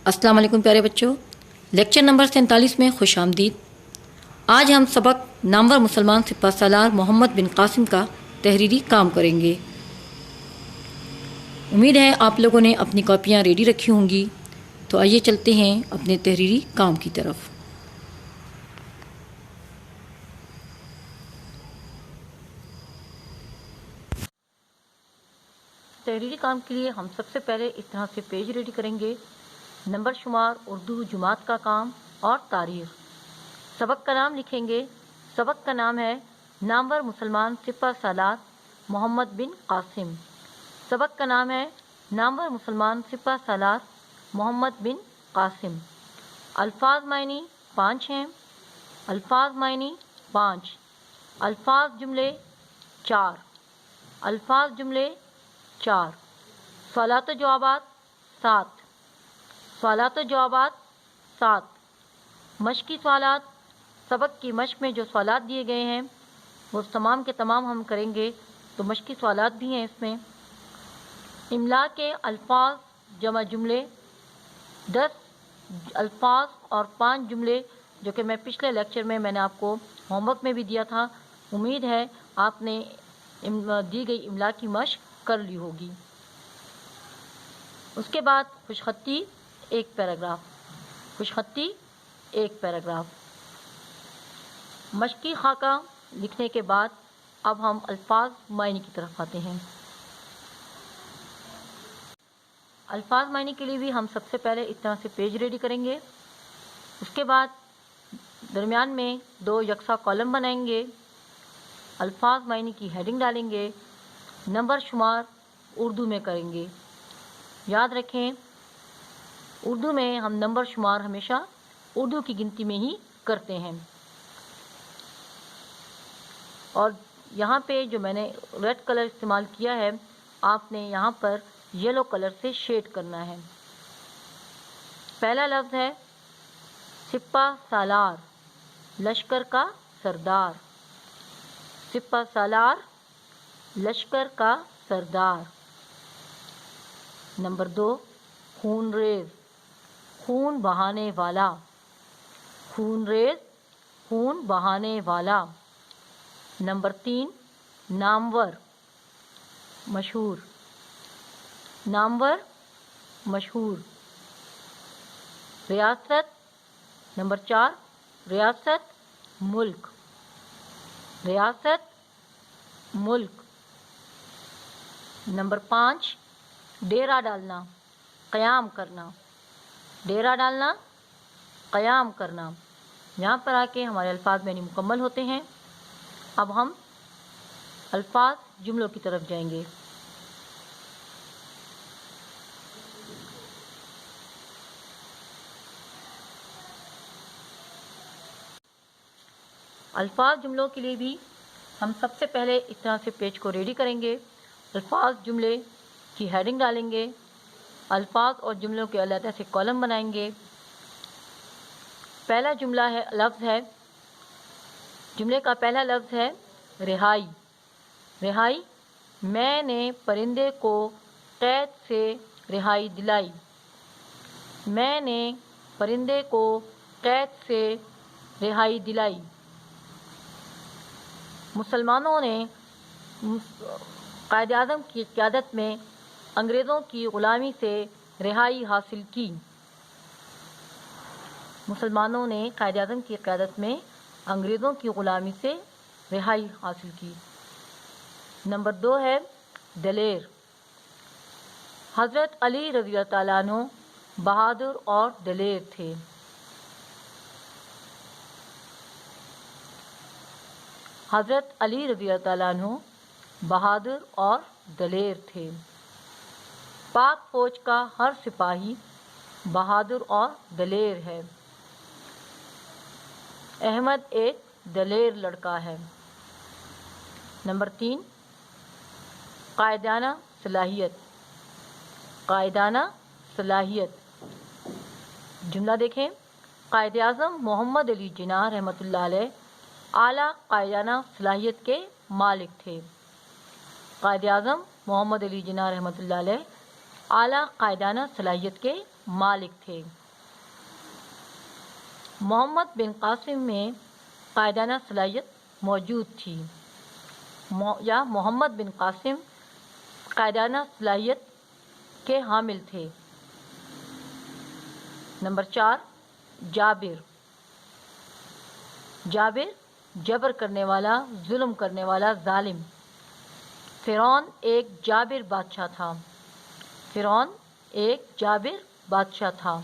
السلام علیکم پیارے بچوں، لیکچر نمبر 47 میں خوش آمدید۔ آج ہم سبق نامور مسلمان سپہ سالار محمد بن قاسم کا تحریری کام کریں گے۔ امید ہے آپ لوگوں نے اپنی کاپیاں ریڈی رکھی ہوں گی، تو آئیے چلتے ہیں اپنے تحریری کام کی طرف۔ تحریری کام کے لیے ہم سب سے پہلے اس طرح سے پیج ریڈی کریں گے: نمبر شمار، اردو جماعت کا کام اور تاریخ۔ سبق کا نام لکھیں گے۔ سبق کا نام ہے نامور مسلمان سپہ سالار محمد بن قاسم۔ سبق کا نام ہے نامور مسلمان سپہ سالار محمد بن قاسم۔ الفاظ معنی 5 ہیں۔ الفاظ معنی 5۔ الفاظ جملے 4۔ الفاظ جملے 4۔ سوالات و جوابات 7۔ سوالات و جوابات 7۔ مشقی سوالات، سبق کی مشق میں جو سوالات دیے گئے ہیں وہ تمام کے تمام ہم کریں گے، تو مشقی سوالات بھی ہیں اس میں۔ املا کے الفاظ جمع جملے 10 الفاظ اور 5 جملے، جو کہ میں پچھلے لیکچر میں نے آپ کو ہوم ورک میں بھی دیا تھا۔ امید ہے آپ نے دی گئی املا کی مشق کر لی ہوگی۔ اس کے بعد خوش خطی 1 پیراگراف۔ خوش خطی 1 پیراگراف۔ مشقی خاکہ لکھنے کے بعد اب ہم الفاظ معنی کی طرف آتے ہیں۔ الفاظ معنی کے لیے بھی ہم سب سے پہلے اس طرح سے پیج ریڈی کریں گے۔ اس کے بعد درمیان میں 2 یکساں کالم بنائیں گے۔ الفاظ معنی کی ہیڈنگ ڈالیں گے۔ نمبر شمار اردو میں کریں گے۔ یاد رکھیں، اردو میں ہم نمبر شمار ہمیشہ اردو کی گنتی میں ہی کرتے ہیں۔ اور یہاں پہ جو میں نے ریڈ کلر استعمال کیا ہے، آپ نے یہاں پر یلو کلر سے شیڈ کرنا ہے۔ پہلا لفظ ہے سپہ سالار، لشکر کا سردار۔ سپہ سالار، لشکر کا سردار۔ نمبر 2 خون ریز، خون بہانے والا۔ خون ریز، خون بہانے والا۔ نمبر 3 نامور، مشہور۔ نامور، مشہور۔ ریاست، نمبر 4 ریاست، ملک۔ ریاست، ملک۔ نمبر 5 ڈیرا ڈالنا، قیام کرنا۔ ڈیرا ڈالنا، قیام کرنا۔ یہاں پر آ کے ہمارے الفاظ معنی مکمل ہوتے ہیں۔ اب ہم الفاظ جملوں کی طرف جائیں گے۔ الفاظ جملوں کے لیے بھی ہم سب سے پہلے اس طرح سے پیج کو ریڈی کریں گے۔ الفاظ جملے کی ہیڈنگ ڈالیں گے۔ الفاظ اور جملوں کے علیحدہ سے کالم بنائیں گے۔ پہلا جملہ ہے، لفظ ہے، جملے کا پہلا لفظ ہے رہائی۔ رہائی، میں نے پرندے کو قید سے رہائی دلائی۔ میں نے پرندے کو قید سے رہائی دلائی۔ مسلمانوں نے قائد اعظم کی قیادت میں انگریزوں کی غلامی سے رہائی حاصل کی۔ مسلمانوں نے قائد اعظم کی قیادت میں انگریزوں کی غلامی سے رہائی حاصل کی۔ نمبر 2 ہے دلیر۔ حضرت علی رضی اللہ تعالیٰ عنہ بہادر اور دلیر تھے۔ حضرت علی رضی اللہ تعالیٰ عنہ بہادر اور دلیر تھے۔ پاک فوج کا ہر سپاہی بہادر اور دلیر ہے۔ احمد ایک دلیر لڑکا ہے۔ نمبر 3 قائدانہ صلاحیت۔ قائدانہ صلاحیت۔ جملہ دیکھیں، قائد اعظم محمد علی جناح رحمۃ اللہ علیہ اعلیٰ قائدانہ صلاحیت کے مالک تھے۔ قائد اعظم محمد علی جناح رحمۃ اللہ علیہ اعلیٰ قائدانہ صلاحیت کے مالک تھے۔ محمد بن قاسم میں قائدانہ صلاحیت موجود تھی، یا محمد بن قاسم قائدانہ صلاحیت کے حامل تھے۔ نمبر 4، جابر۔ جابر جبر کرنے والا، ظلم کرنے والا ظالم۔ فرعون ایک جابر بادشاہ تھا۔ فرعون ایک جابر بادشاہ تھا۔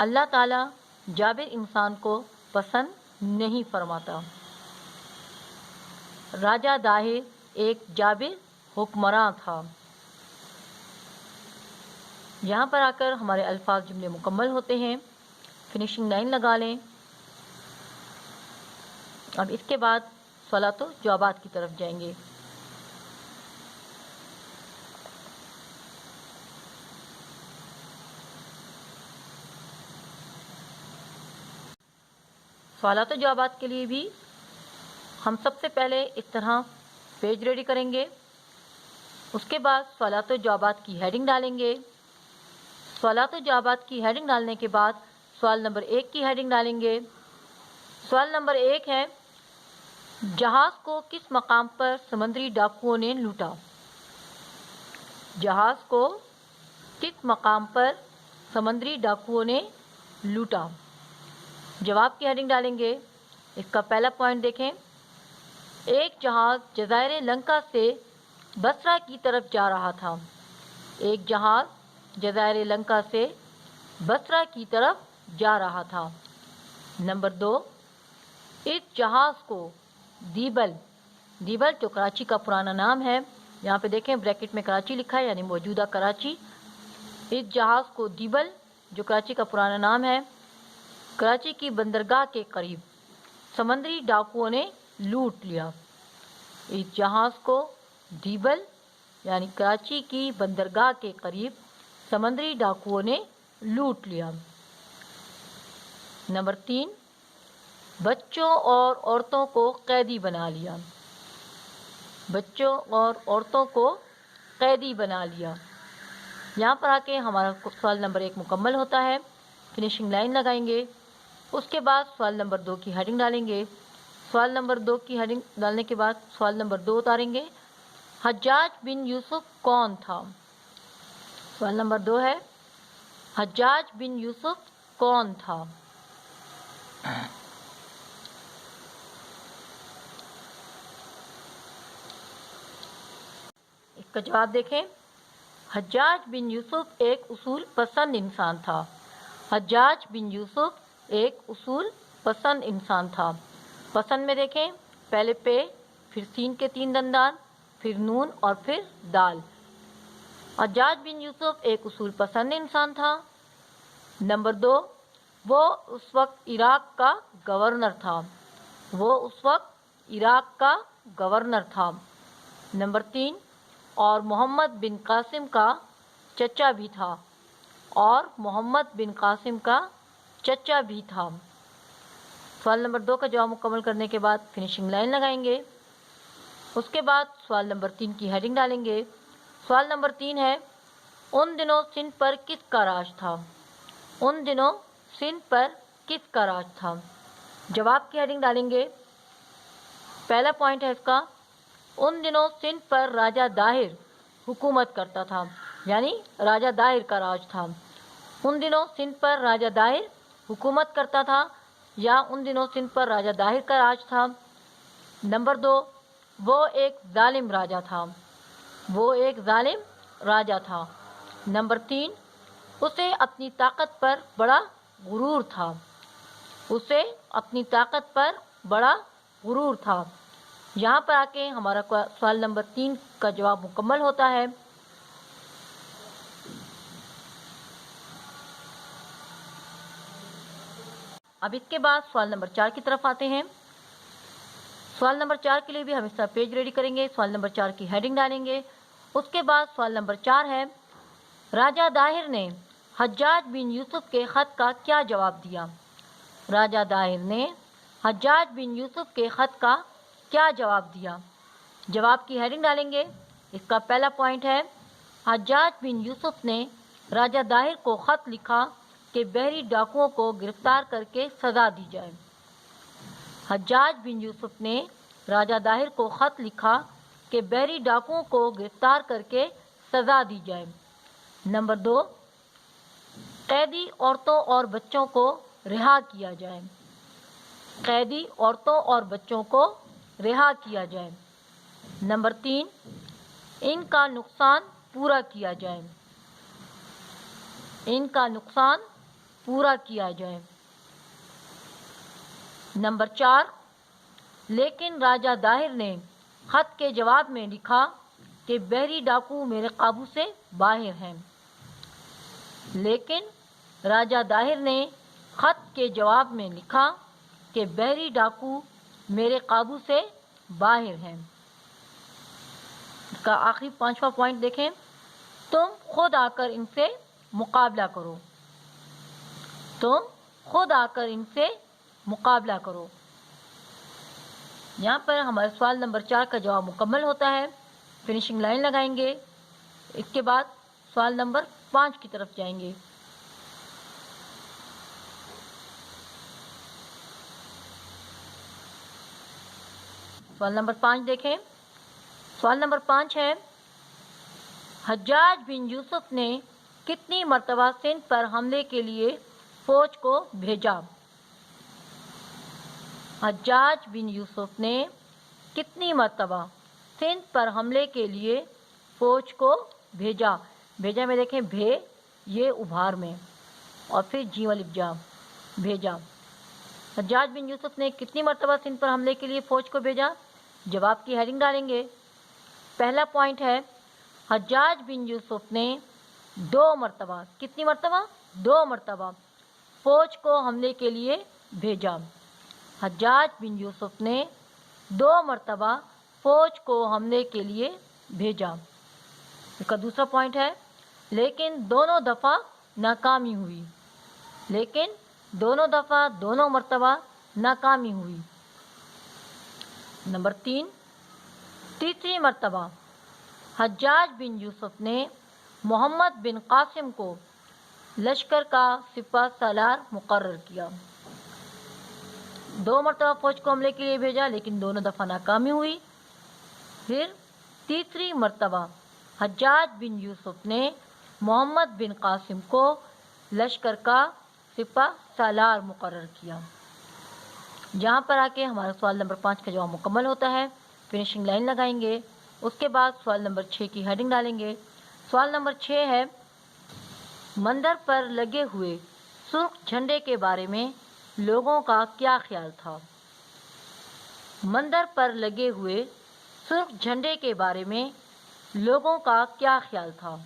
اللہ تعالیٰ جابر انسان کو پسند نہیں فرماتا۔ راجہ داہر ایک جابر حکمراں تھا۔ یہاں پر آ کر ہمارے الفاظ جملے مکمل ہوتے ہیں، فنیشنگ لائن لگا لیں۔ اب اس کے بعد سوالات و جوابات کی طرف جائیں گے۔ سوالات و جوابات کے لیے بھی ہم سب سے پہلے اس طرح پیج ریڈی کریں گے، اس کے بعد سوالات و جوابات کی ہیڈنگ ڈالیں گے۔ سوالات و جوابات کی ہیڈنگ ڈالنے کے بعد سوال نمبر 1 کی ہیڈنگ ڈالیں گے۔ سوال نمبر 1 ہے، جہاز کو کس مقام پر سمندری ڈاکوؤں نے لوٹا؟ جہاز کو کس مقام پر سمندری ڈاکوؤں نے لوٹا؟ جواب کی ہیڈنگ ڈالیں گے۔ اس کا پہلا پوائنٹ دیکھیں، ایک جہاز جزائر لنکا سے بصرہ کی طرف جا رہا تھا۔ ایک جہاز جزائر لنکا سے بصرہ کی طرف جا رہا تھا۔ نمبر 2، اس جہاز کو دیبل، دیبل جو کراچی کا پرانا نام ہے، یہاں پہ دیکھیں بریکٹ میں کراچی لکھا ہے، یعنی موجودہ کراچی۔ اس جہاز کو دیبل جو کراچی کا پرانا نام ہے، کراچی کی بندرگاہ کے قریب سمندری ڈاکوؤں نے لوٹ لیا۔ اس جہاز کو دیبل یعنی کراچی کی بندرگاہ کے قریب سمندری ڈاکوؤں نے لوٹ لیا۔ نمبر 3، بچوں اور عورتوں کو قیدی بنا لیا۔ بچوں اور عورتوں کو قیدی بنا لیا۔ یہاں پر آ کے ہمارا سوال نمبر 1 مکمل ہوتا ہے، فنیشنگ لائن لگائیں گے۔ اس کے بعد سوال نمبر 2 کی ہیڈنگ ڈالیں گے۔ سوال نمبر 2 کی ہیڈنگ ڈالنے کے بعد سوال نمبر 2 اتاریں گے، حجاج بن یوسف کون تھا؟ سوال نمبر 2 ہے، حجاج بن یوسف کون تھا؟ اس کا جواب دیکھیں، حجاج بن یوسف ایک اصول پسند انسان تھا۔ حجاج بن یوسف ایک اصول پسند انسان تھا۔ پسند میں دیکھیں، پہلے پہ، پھر سین کے 3 دندان، پھر نون اور پھر دال۔ حجاج بن یوسف ایک اصول پسند انسان تھا۔ نمبر 2، وہ اس وقت عراق کا گورنر تھا۔ وہ اس وقت عراق کا گورنر تھا۔ نمبر 3، اور محمد بن قاسم کا چچا بھی تھا۔ اور محمد بن قاسم کا چچا بھی تھا۔ سوال نمبر 2 کا جواب مکمل کرنے کے بعد فنیشنگ لائن لگائیں گے۔ اس کے بعد سوال نمبر 3 کی ہیڈنگ ڈالیں گے۔ سوال نمبر 3 ہے، ان دنوں سندھ پر کس کا راج تھا؟ ان دنوں سندھ پر کس کا راج تھا؟ جواب کی ہیڈنگ ڈالیں گے۔ پہلا پوائنٹ ہے اس کا، ان دنوں سندھ پر راجہ داہر حکومت کرتا تھا، یعنی راجہ داہر کا راج تھا۔ ان دنوں سندھ پر راجہ داہر حکومت کرتا تھا، یا ان دنوں سندھ پر راجہ داہر کا راج تھا۔ نمبر 2، وہ ایک ظالم راجہ تھا۔ وہ ایک ظالم راجہ تھا۔ نمبر 3، اسے اپنی طاقت پر بڑا غرور تھا۔ اسے اپنی طاقت پر بڑا غرور تھا۔ یہاں پر آ کے ہمارا سوال نمبر 3 کا جواب مکمل ہوتا ہے۔ اب اس کے بعد سوال نمبر 4 کی طرف آتے ہیں۔ سوال نمبر 4 کے لیے بھی ہم اس طرح پیج ریڈی کریں گے۔ سوال نمبر 4 کی ہیڈنگ ڈالیں گے۔ اس کے بعد سوال نمبر 4 ہے، راجہ داہر نے حجاج بن یوسف کے خط کا کیا جواب دیا؟ راجہ داہر نے حجاج بن یوسف کے خط کا کیا جواب دیا؟ جواب کی ہیڈنگ ڈالیں گے۔ اس کا پہلا پوائنٹ ہے حجاج بن یوسف نے راجہ داہر کو خط لکھا کہ بحری ڈاکوؤں کو گرفتار کر کے سزا دی جائے۔ حجاج بن یوسف نے راجہ داہر کو خط لکھا کہ بحری ڈاکوؤں کو گرفتار کر کے سزا دی جائے۔ نمبر 2، قیدی عورتوں اور بچوں کو رہا کیا جائے۔ قیدی عورتوں اور بچوں کو رہا کیا جائے۔ نمبر 3، ان کا نقصان پورا کیا جائے۔ ان کا نقصان پورا کیا جائے۔ نمبر 4، لیکن راجہ داہر نے خط کے جواب میں لکھا کہ بحری ڈاکو میرے قابو سے باہر ہیں۔ لیکن راجہ داہر نے خط کے جواب میں لکھا کہ بحری ڈاکو میرے قابو سے باہر ہیں۔ اس کا آخری 5واں پوائنٹ دیکھیں، تم خود آ کر ان سے مقابلہ کرو۔ تم خود آ کر ان سے مقابلہ کرو۔ یہاں پر ہمارے سوال نمبر 4 کا جواب مکمل ہوتا ہے۔ فنیشنگ لائن لگائیں گے، اس کے بعد سوال نمبر 5 کی طرف جائیں گے۔ سوال نمبر 5 دیکھیں۔ سوال نمبر 5 ہے حجاج بن یوسف نے کتنی مرتبہ سندھ پر حملے کے لیے فوج کو بھیجا؟ حجاج بن یوسف نے کتنی مرتبہ سندھ پر حملے کے لیے فوج کو بھیجا؟ بھیجا میں دیکھیں بھے، یہ ابھار میں، اور پھر جیم الف جا، بھیجا۔ حجاج بن یوسف نے کتنی مرتبہ سندھ پر حملے کے لیے فوج کو بھیجا؟ جواب کی ہیڈنگ ڈالیں گے۔ پہلا پوائنٹ ہے حجاج بن یوسف نے 2 مرتبہ، کتنی مرتبہ؟ 2 مرتبہ فوج کو حملے کے لیے بھیجا۔ حجاج بن یوسف نے 2 مرتبہ فوج کو حملے کے لیے بھیجا۔ اس کا دوسرا پوائنٹ ہے لیکن دونوں دفعہ ناکامی ہوئی۔ لیکن دونوں دفعہ، دونوں مرتبہ ناکامی ہوئی۔ نمبر 3، تیسری مرتبہ حجاج بن یوسف نے محمد بن قاسم کو لشکر کا سپہ سالار مقرر کیا۔ 2 مرتبہ فوج کو حملے کے لیے بھیجا لیکن دونوں دفعہ ناکامی ہوئی۔ پھر تیسری مرتبہ حجاج بن یوسف نے محمد بن قاسم کو لشکر کا سپہ سالار مقرر کیا۔ جہاں پر آ کے ہمارا سوال نمبر 5 کا جواب مکمل ہوتا ہے۔ فنیشنگ لائن لگائیں گے، اس کے بعد سوال نمبر 6 کی ہیڈنگ ڈالیں گے۔ سوال نمبر 6 ہے مندر پر لگے ہوئے سرخ جھنڈے کے بارے میں لوگوں کا کیا خیال تھا؟ مندر پر لگے ہوئے سرخ جھنڈے کے بارے میں لوگوں کا کیا خیال تھا؟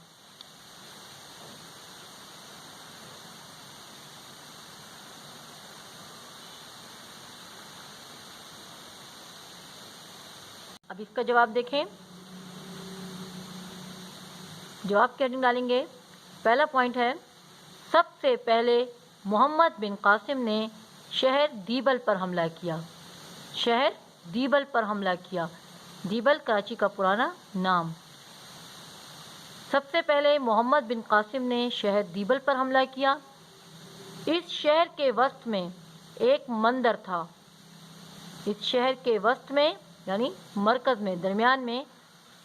اب اس کا جواب دیکھیں، جواب کی ہیڈنگ ڈالیں گے۔ پہلا پوائنٹ ہے سب سے پہلے محمد بن قاسم نے شہر دیبل پر حملہ کیا۔ شہر دیبل پر حملہ کیا۔ دیبل کراچی کا پرانا نام۔ سب سے پہلے محمد بن قاسم نے شہر دیبل پر حملہ کیا۔ اس شہر کے وسط میں ایک مندر تھا۔ اس شہر کے وسط میں یعنی مرکز میں، درمیان میں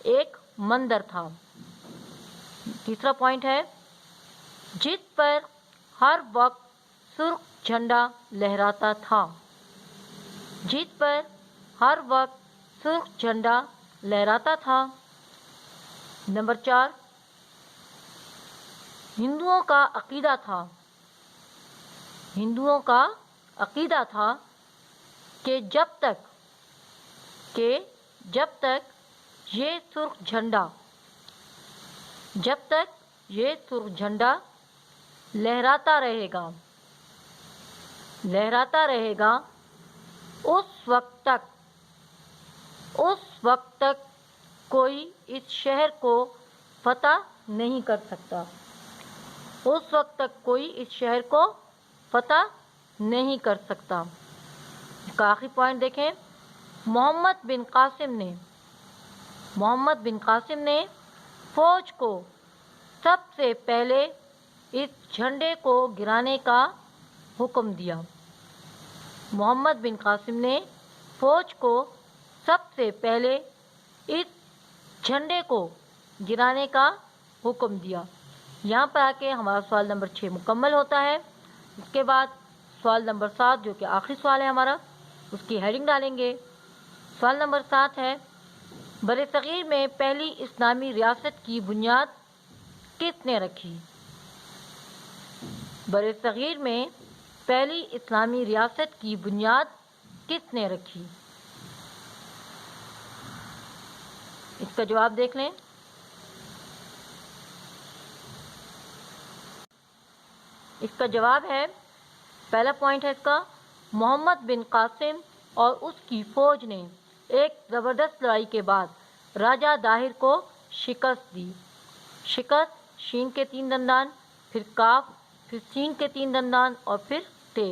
ایک مندر تھا۔ تیسرا پوائنٹ ہے جس پر ہر وقت سرخ جھنڈا لہراتا تھا۔ جس پر ہر وقت سرخ جھنڈا لہراتا تھا۔ نمبر 4، ہندوؤں کا عقیدہ تھا۔ ہندوؤں کا عقیدہ تھا کہ جب تک یہ سرخ جھنڈا لہراتا رہے گا اس وقت تک کوئی اس شہر کو فتح نہیں کر سکتا۔ اس وقت تک کوئی اس شہر کو فتح نہیں کر سکتا۔ اس کا آخری پوائنٹ دیکھیں، محمد بن قاسم نے محمد بن قاسم نے فوج کو سب سے پہلے اس جھنڈے کو گرانے کا حکم دیا۔ محمد بن قاسم نے فوج کو سب سے پہلے اس جھنڈے کو گرانے کا حکم دیا۔ یہاں پر آ کے ہمارا سوال نمبر 6 مکمل ہوتا ہے۔ اس کے بعد سوال نمبر 7 جو کہ آخری سوال ہے ہمارا، اس کی ہیڈنگ ڈالیں گے۔ سوال نمبر 7 ہے، برصغیر میں پہلی اسلامی ریاست کی بنیاد کس نے رکھی؟ برصغیر میں پہلی اسلامی ریاست کی بنیاد کس نے رکھی؟ اس کا جواب دیکھ لیں۔ اس کا جواب ہے، پہلا پوائنٹ ہے اس کا، محمد بن قاسم اور اس کی فوج نے ایک زبردست لڑائی کے بعد راجہ داہر کو شکست دی۔ شکست، شین کے 3 دندان، پھر کاف، پھر سین کے 3 دندان اور پھر تے۔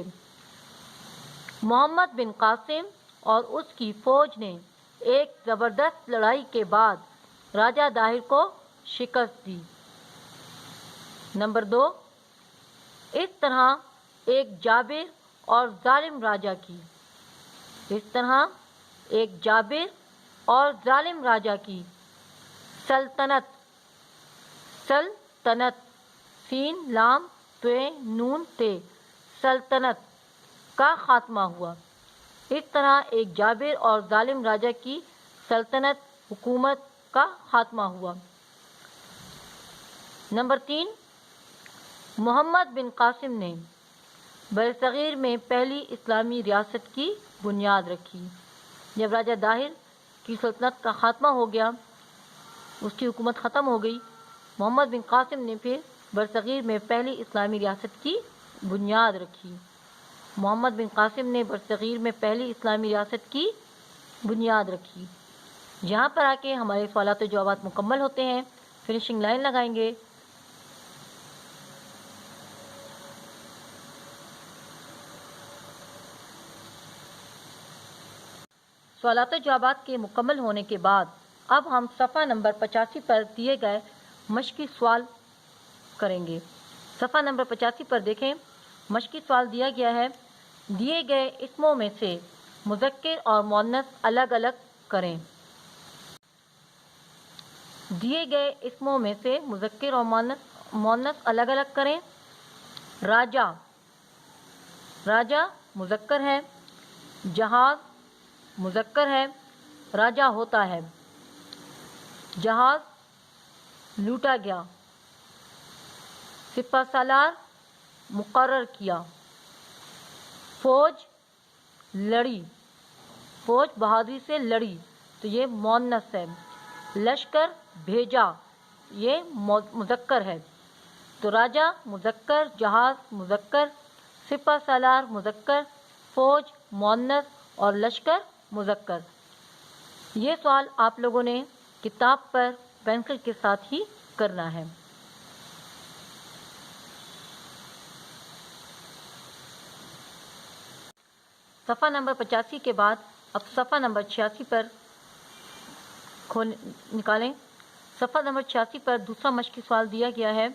محمد بن قاسم اور اس کی فوج نے ایک زبردست لڑائی کے بعد راجہ داہر کو شکست دی۔ نمبر 2، اس طرح ایک جابر اور ظالم راجہ کی سلطنت سین لام توے نون تے سلطنت کا خاتمہ ہوا۔ اس طرح ایک جابر اور ظالم راجہ کی سلطنت، حکومت کا خاتمہ ہوا۔ نمبر 3، محمد بن قاسم نے برصغیر میں پہلی اسلامی ریاست کی بنیاد رکھی۔ جب راجہ داہر کی سلطنت کا خاتمہ ہو گیا، اس کی حکومت ختم ہو گئی، محمد بن قاسم نے پھر برصغیر میں پہلی اسلامی ریاست کی بنیاد رکھی۔ محمد بن قاسم نے برصغیر میں پہلی اسلامی ریاست کی بنیاد رکھی۔ یہاں پر آ کے ہمارے سوالات و جوابات مکمل ہوتے ہیں۔ فنشنگ لائن لگائیں گے۔ سوالات و جوابات کے مکمل ہونے کے بعد اب ہم صفحہ نمبر 85 پر دیے گئے مشقی سوال کریں گے۔ صفحہ نمبر 85 پر دیکھیں، مشقی سوال دیا گیا ہے، دیے گئے اسموں میں سے مذکر اور مؤنث الگ الگ کریں۔ دیے گئے اسموں میں سے مذکر اور مؤنث الگ الگ کریں۔ راجہ مذکر ہے، جہاز مذکر ہے، راجہ ہوتا ہے، جہاز لوٹا گیا، سپہ سالار مقرر کیا، فوج لڑی، فوج بہادری سے لڑی تو یہ مؤنث ہے، لشکر بھیجا یہ مذکر ہے، تو راجہ مذکر، جہاز مذکر، سپہ سالار مذکر، فوج مؤنث اور لشکر مذکر۔ یہ سوال آپ لوگوں نے کتاب پر پینسل کے ساتھ ہی کرنا ہے۔ صفحہ نمبر 85 کے بعد اب صفحہ نمبر 86 پر نکالیں۔ صفحہ نمبر 86 پر دوسرا مشقی سوال دیا گیا ہے،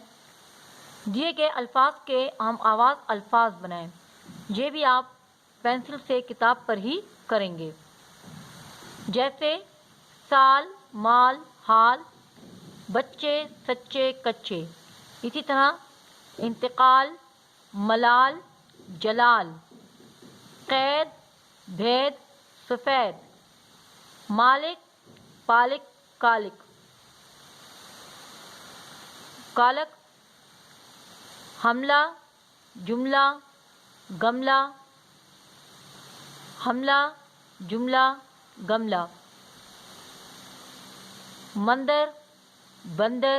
دیے گئے الفاظ کے ہم آواز الفاظ بنائیں۔ یہ بھی آپ پینسل سے کتاب پر ہی کریں گے، جیسے سال، مال، حال، بچے، سچے، کچے۔ اسی طرح انتقال، ملال، جلال، قید، بھید، سفید، مالک، پالک، کالک، کالک، حملہ، جملہ، گملہ، حملہ، جملہ، گملہ، مندر، بندر،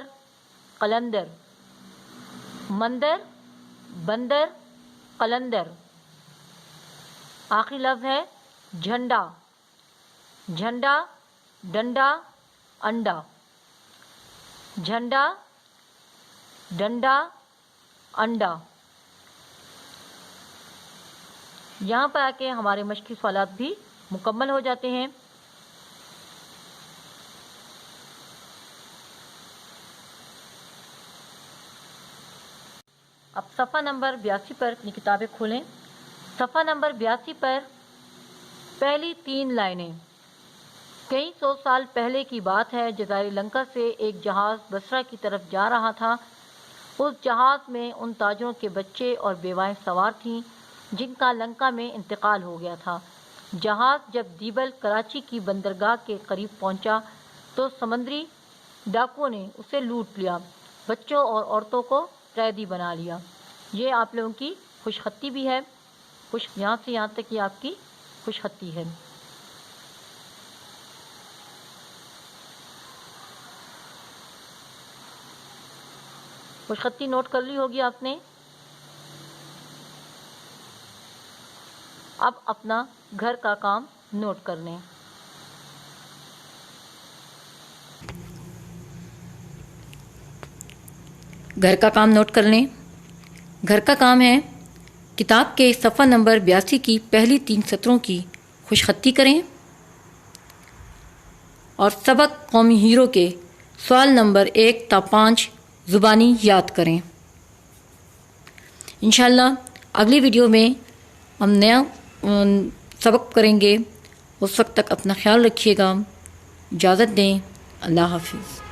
قلندر، مندر، بندر، قلندر۔ آخری لفظ ہے جھنڈا، جھنڈا، ڈنڈا، انڈا، جھنڈا، ڈنڈا، انڈا۔ یہاں پر آ کے ہمارے مشقی سوالات بھی مکمل ہو جاتے ہیں۔ اب صفحہ نمبر 82 پر اپنی کتابیں کھولیں۔ صفحہ نمبر 82 پر پہلی 3 لائنیں۔ کئی 100 سال پہلے کی بات ہے، جزائر لنکا سے ایک جہاز بصرہ کی طرف جا رہا تھا۔ اس جہاز میں ان تاجروں کے بچے اور بیوائیں سوار تھیں جن کا لنکا میں انتقال ہو گیا تھا۔ جہاز جب دیبل کراچی کی بندرگاہ کے قریب پہنچا تو سمندری ڈاکوؤں نے اسے لوٹ لیا، بچوں اور عورتوں کو قیدی بنا لیا۔ یہ آپ لوگوں کی خوش خطی بھی ہے، یہاں سے یہاں تک یہ آپ کی خوش خطی ہے۔ خوش خطی نوٹ کر لی ہوگی آپ نے۔ اب اپنا گھر کا کام نوٹ کر لیں۔ گھر کا کام نوٹ کر لیں۔ گھر کا کام ہے کتاب کے صفحہ نمبر 82 کی پہلی 3 سطروں کی خوش خطی کریں اور سبق قومی ہیرو کے سوال نمبر 1 تا 5 زبانی یاد کریں۔ انشاءاللہ اگلی ویڈیو میں ہم نیا سبق کریں گے۔ اس وقت تک اپنا خیال رکھیے گا۔ اجازت دیں۔ اللہ حافظ۔